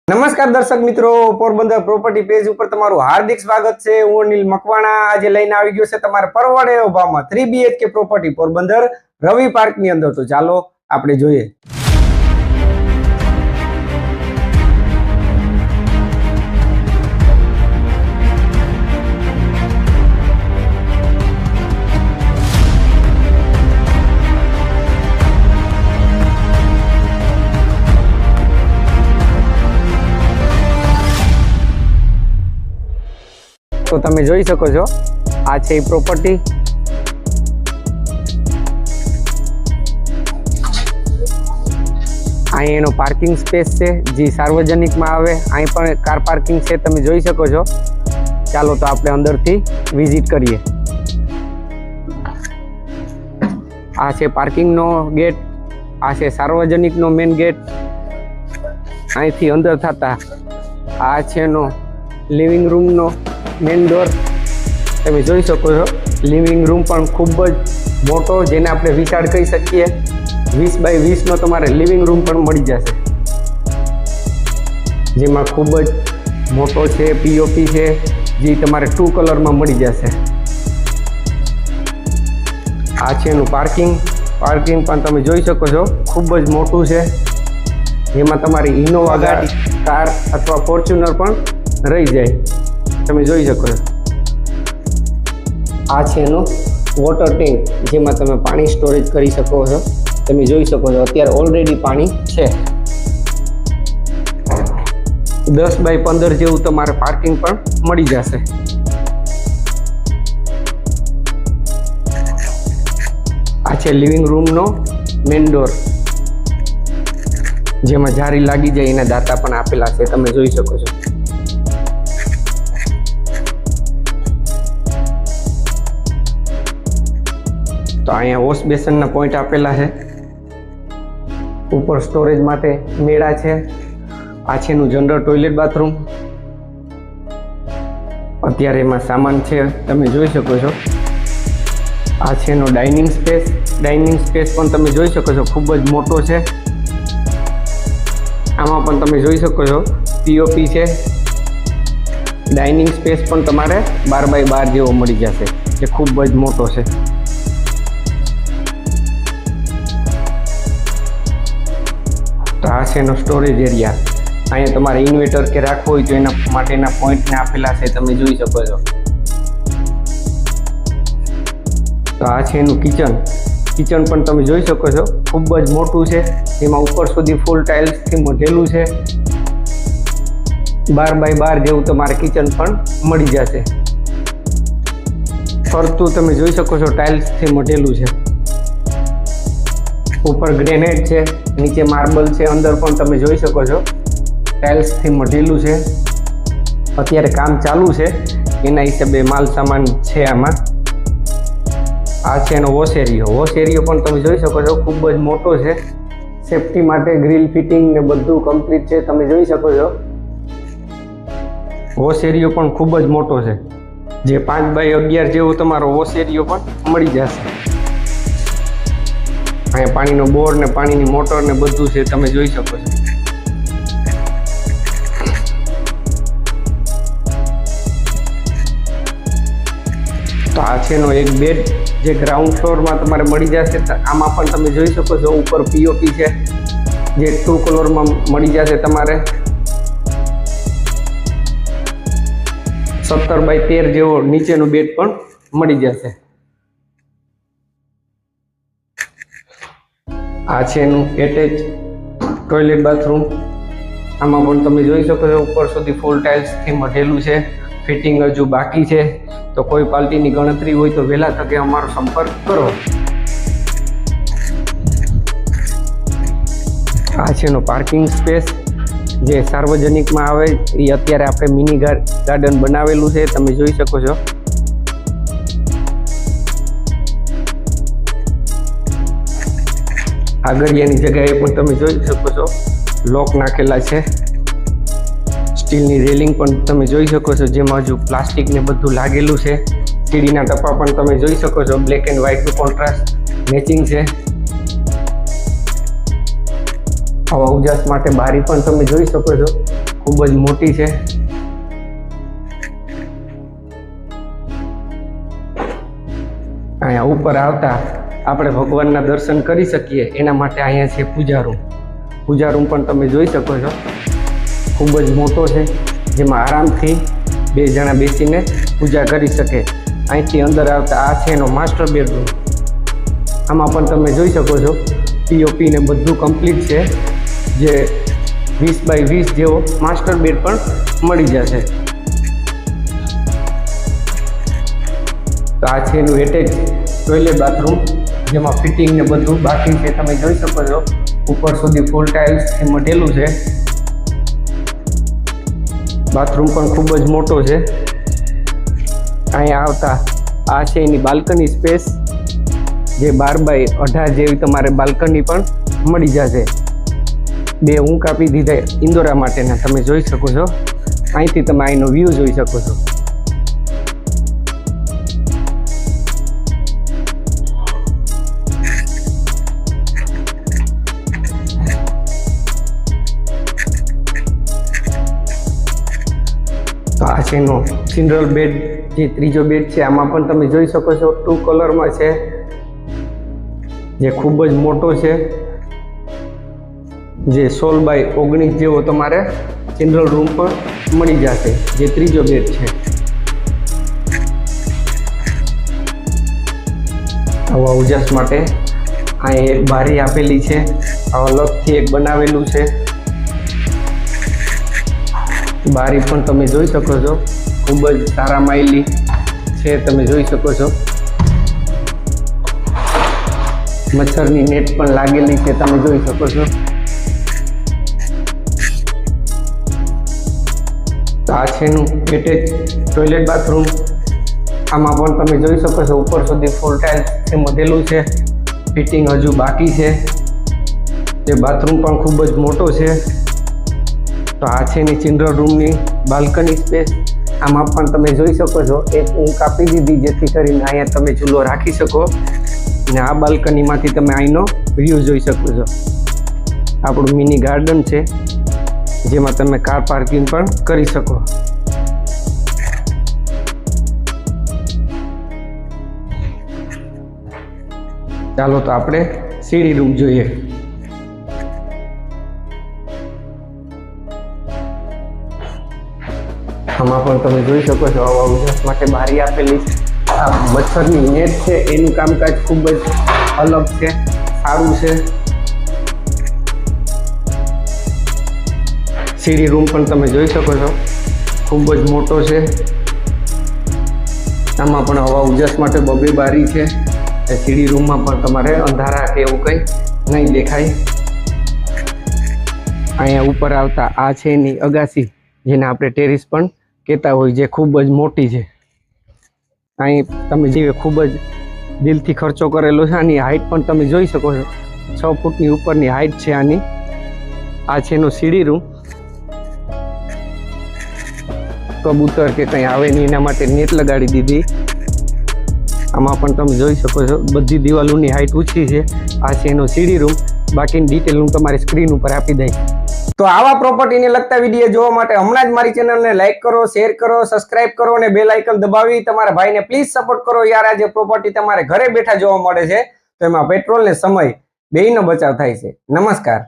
નમસ્કાર દર્શક મિત્રો, પોરબંદર પ્રોપર્ટી પેજ ઉપર તમારું હાર્દિક સ્વાગત છે। હું અનિલ મકવાણા આજે લઈને આવી ગયો છે તમારે પરવડે એવો ભાવમાં 3 BHK પ્રોપર્ટી પોરબંદર રવિ પાર્ક ની અંદર। તો ચાલો આપણે જોઈએ। तो તમે જોઈ શકો છો આ છે એ પ્રોપર્ટી। અહીં એનો પાર્કિંગ સ્પેસ છે જે સાર્વજનિકમાં આવે। અહીં પણ કાર પાર્કિંગ છે, તમે જોઈ શકો છો। ચાલો તો આપણે અંદરથી વિઝિટ કરીએ। આ છે પાર્કિંગનો ગેટ, આ છે સાર્વજનિકનો મેઇન ગેટ। અહીંથી અંદર થતા આ છે એનો લિવિંગ રૂમનો મેન ડોર, તમે જોઈ શકો છો। લિવિંગ રૂમ પણ ખૂબ જ મોટો, જેને આપણે વિશાળ કહી શકીએ। 20 બાય 20નો તમારે લિવિંગ રૂમ પણ મળી જશે, જેમાં ખૂબ જ મોટો છે। પીઓપી છે જે તમારે 2 કલરમાં મળી જશે। આ છે એનું પાર્કિંગ પણ તમે જોઈ શકો છો, ખૂબ જ મોટું છે। જેમાં તમારી ઇનોવા ગાડી, કાર અથવા ફોર્ચ્યુનર પણ રહી જાય, તમે જોઈ શકો છો। આ છે એનો વોટર ટેન્ક, જેમાં તમે પાણી સ્ટોરેજ કરી શકો છો, તમે જોઈ શકો છો। અત્યારે ઓલરેડી પાણી છે। 10 બાય 15 જેવું તમારે પાર્કિંગ પણ મળી જશે। આ છે લિવિંગ રૂમનો મેઇન ડોર, જેમાં જારી લાગી જાય એના દાતા પણ આપેલા છે, તમે જોઈ શકો છો। તો અહીંયા વોશ બેસનના પોઈન્ટ આપેલા છે, ઉપર સ્ટોરેજ માટે મેળા છે। આ છે એનું જનરલ ટોયલેટ બાથરૂમ, અત્યારે એમાં સામાન છે, તમે જોઈ શકો છો। આ છે એનો ડાઇનિંગ સ્પેસ પણ તમે જોઈ શકો છો, ખૂબ જ મોટો છે। આમાં પણ તમે જોઈ શકો છો પીઓપી છે। ડાઇનિંગ સ્પેસ પણ તમારે 12 બાય 12 જેવો મળી જશે, જે ખૂબ જ મોટો છે। તો આ છે એનો સ્ટોરેજ એરિયા। અહીંયા તમારે ઇન્વર્ટર કે રાખવું હોય તો એના માટેના પોઈન્ટને આપેલા છે, તમે જોઈ શકો છો। તો આ છે એનું કિચન પણ તમે જોઈ શકો છો, ખૂબ જ મોટું છે। એમાં ઉપર સુધી ફૂલ ટાઇલ્સથી મઢેલું છે। 12 બાય 12 જેવું તમારે કિચન પણ મળી જશે। ફરતું તમે જોઈ શકો છો ટાઇલ્સથી મઢેલું છે। ઉપર ગ્રેનાઇટ છે, નીચે માર્બલ છે, અંદર પણ તમે જોઈ શકો છો ટાઇલ્સથી મઢેલું છે। અત્યારે કામ ચાલુ છે, એના હિસાબે માલ સામાન છે આમાં। આ છે એનો વોશ એરિયો પણ તમે જોઈ શકો છો, ખૂબ જ મોટો છે। સેફટી માટે ગ્રીલ ફિટિંગ ને બધું કમ્પ્લીટ છે, તમે જોઈ શકો છો। વોશ એરિયો પણ ખૂબ જ મોટો છે, જે 5 બાય 11 જેવો તમારો વોશ એરિયો પણ મળી જશે। અહીંયા પાણીનો બોર ને પાણીની મોટર ને બધું છે, તમે જોઈ શકો છો। તો આ છે એનો એક બેડ, જે ગ્રાઉન્ડ ફ્લોરમાં તમારે મળી જશે। આમાં પણ તમે જોઈ શકો છો ઉપર પીઓપી છે, જે 2 કલરમાં મળી જશે તમારે। 17 બાય 13 જેવો નીચેનો બેડ પણ મળી જશે। આ છે એનું એટેચ ટોયલેટ બાથરૂમ, આમાં પણ તમે જોઈ શકો છો ઉપર સુધી ફૂલ ટાઇલ્સથી મઢેલું છે। ફિટિંગ હજુ બાકી છે, તો કોઈ પાર્ટીની ગણતરી હોય તો વહેલા તકે અમારો સંપર્ક કરો। આ છે એનો પાર્કિંગ સ્પેસ, જે સાર્વજનિકમાં આવે એ અત્યારે આપણે મિની ગાર્ડન બનાવેલું છે, તમે જોઈ શકો છો। આગળિયાની જગ્યાએ પણ તમે જોઈ શકો છો લોક નાખેલા છે। સ્ટીલની રેલિંગ પણ તમે જોઈ શકો છો, જેમાં હજુ પ્લાસ્ટિક ને બધું લાગેલું છે। સીડીના ટપ્પા પણ તમે જોઈ શકો છો, બ્લેક એન્ડ વ્હાઇટનું કોન્ટ્રાસ્ટ મેચિંગ છે। હવા ઉજાસ માટે બારી પણ તમે જોઈ શકો છો, ખૂબ જ મોટી છે. અહીંયા ઉપર આવતા આપણે ભગવાનના દર્શન કરી શકીએ એના માટે અહીંયા છે પૂજા રૂમ. પૂજા રૂમ પણ તમે જોઈ શકો છો, ખૂબ જ મોટો છે, જેમાં આરામથી 2 જણા બેસીને પૂજા કરી શકે. અહીંથી અંદર આવતા આ છે એનો માસ્ટર બેડરૂમ. આમાં પણ તમે જોઈ શકો છો પીઓપી ને બધું કમ્પ્લીટ છે, જે 20 બાય 20 જેવો માસ્ટર બેડ પણ મળી જશે. તો આ છે એનું એટેચ ટોયલેટ બાથરૂમ, જેમાં ફિટિંગ ને બધું બાકી છે. તમે જોઈ શકો છો ઉપર સુધી ફૂલ ટાઇલ્સ એ મઢેલું છે. બાથરૂમ પણ ખૂબ જ મોટો છે. અહીંયા આવતા આ છે એની બાલ્કની સ્પેસ, જે 12 બાય 18 જેવી તમારે બાલ્કની પણ મળી જશે. 2 ઊંઘ આપી દીધા ઇન્દોરા માટેના. તમે જોઈ શકો છો, અહીંથી તમે અહીંનો વ્યૂ જોઈ શકો છો. તો આ છે એનો સિંગલ બેડ, જે ત્રીજો બેડ છે. આમાં પણ તમે જોઈ શકો છો 2 કલરમાં છે, જે ખૂબ જ મોટો છે, જે 16 બાય 19 જેવો તમારે જનરલ રૂમ પણ મળી જશે, જે ત્રીજો બેડ છે. આવા ઉજાસ માટે અહીં એક બારી આપેલી છે, અલગથી એક બનાવેલું છે. બારી પણ તમે જોઈ શકો છો, ખૂબ જ સારા માયલી છે. તમે જોઈ શકો છો મચ્છરની નેટ પણ લાગેલી છે. તમે જોઈ શકો છો. તો આ છે એનું એટેચ ટોયલેટ બાથરૂમ. આમાં પણ તમે જોઈ શકો છો ઉપર સુધી ફૂલ ટાઇલ્સ મઢેલું છે. ફિટિંગ હજુ બાકી છે. તે બાથરૂમ પણ ખૂબ જ મોટો છે. તો આ છે એની ચિલ્ડ્રન રૂમની બાલ્કની સ્પેસ. આમાં પણ તમે જોઈ શકો છો એક ઊંઘ આપી દીધી, જેથી કરીને અહીંયા તમે ચૂલો રાખી શકો ને આ બાલ્કનીમાંથી તમે અહીંનો વ્યૂ જોઈ શકો છો. આપણું મિની ગાર્ડન છે, જેમાં તમે કાર પાર્કિંગ પણ કરી શકો. ચાલો તો આપણે સીડી રૂમ જોઈએ. આમાં પણ તમે જોઈ શકો છો આવા ઉજાસ માટે બારી આપેલી છે. આ મચ્છરની નેટ છે, એનું કામકાજ ખૂબ જ અલગ છે, સારું છે. સીડી રૂમ પણ તમે જોઈ શકો છો, ખૂબ જ મોટો છે. આમાં પણ હવા ઉજાસ માટે 2 બારી છે. સીડી રૂમમાં પણ તમારે અંધારા કે એવું કંઈ નહીં દેખાય. અહીંયા ઉપર આવતા આ છે એની અગાસી, જેને આપણે ટેરિસ પણ કહેતા હોય, જે ખૂબ જ મોટી છે. અહીં તમે જે ખૂબ જ દિલથી ખર્ચો કરેલો છે. આની હાઇટ પણ તમે જોઈ શકો છો, 6 ફૂટની ઉપરની હાઇટ છે આની. આ છે એનો સીડી રૂમ. કબૂતર કે કંઈ આવે નહીં એના માટે નેટ લગાડી દીધી. આમાં પણ તમે જોઈ શકો છો બધી દિવાલોની હાઇટ ઊંચી છે. આ છે એનો સીડી રૂમ. બાકીની ડિટેલ હું તમારી સ્ક્રીન ઉપર આપી દઈશ. તો આવા પ્રોપર્ટીને લગતા વિડીયો જોવા માટે હમણાં જ મારી ચેનલને લાઈક કરો, શેર કરો, સબસ્ક્રાઇબ કરો અને બેલ આઇકન દબાવી તમારા ભાઈને પ્લીઝ સપોર્ટ કરો. યાર, આ જે પ્રોપર્ટી તમારે ઘરે બેઠા જોવા મળે છે, તો એમાં પેટ્રોલ ને સમય બેયનો બચાવ થાય છે. નમસ્કાર.